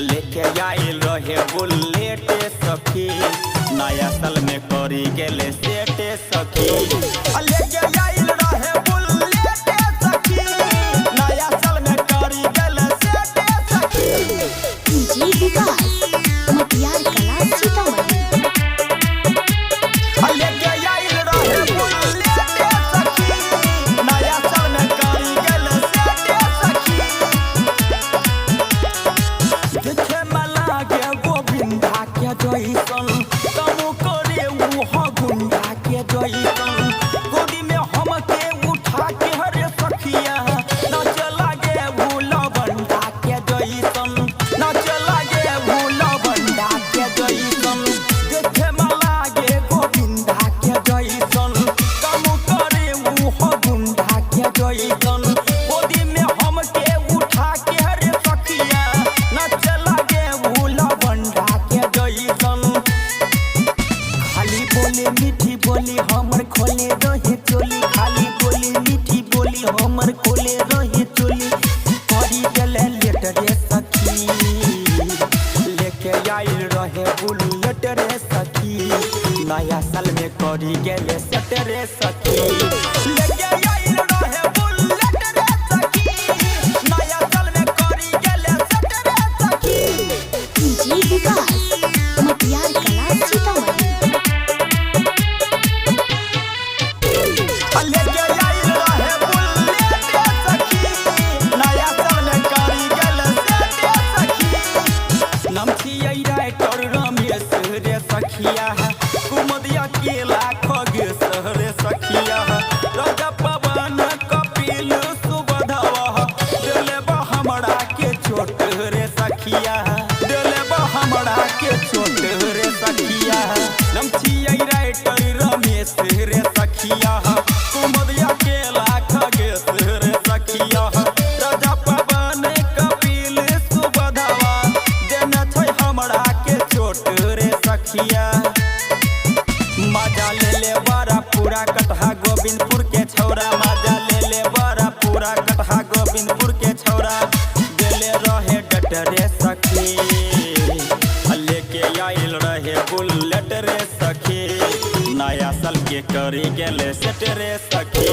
लेके आइल रहे बुलेट सखी नया साल में करी गेले सेट सखी। लेके आइल रहे बुलेट सखी नया साल में करी गेले सेट सखी। जी विकास मटियार कला सीतामढ़ी। लेके आइल रहे बुलेट सखी नया साल में करी गेले सेट सखी। देखे मला के गोविंदा के जइसन तमो करे वो गुंडा के जइसन गोदी में हम के उठा के हरे सखिया नाच लागे भूला बंडा के जइसन नाच लागे भूला बंडा के जइसन। देखे मला के गोविंदा के जइसन तमो करे वो गुंडा के जइसन गोदी में हम के उठा के हरे सखिया नाच लागे भूला बंडा के जइसन। खाली बोले मीठी बोली हमर खोले रहे चोली खाली बोली मीठी बोली हमर खोले रहे चोली करी गेले लेट रे सखी। लेके आइल रहे बुलेट रे सखी नया साल में करी गेले सेट रे सखी। लेके आइल रहे बुलेट रे सखी नया साल में करी गेले सेट रे सखी। जी विकास मटियार कला सीतामढ़ी। लेके आइल रहे बुलेट सखी नया साल में करी गेले सेट सखी। नाम छियै राइटर रमेश रे सखिया कुमदिया केला खगेश रे सखिया राजा पवन कपिल सुबधवा देले बा हमरा के चोट रे सखिया देले बा हमरा के चोट रे सखिया। नाम छियै राइटर रमेश रे सखिया कुमदिया केला खगेश रे सखिया राजा पवन कपिल सुबधवा देने छै हमरा के चोट रे सखिया। मजा ले ले बड़ा पूरा कटहा गोविंदपुर के छौरा मजा ले ले बड़ा पूरा कटहा गोविंदपुर के छौरा देले रहे डट रे सखी। लेके आइल रहे बुलेट रे सखी नया साल के करी गेले सेट रे सखी।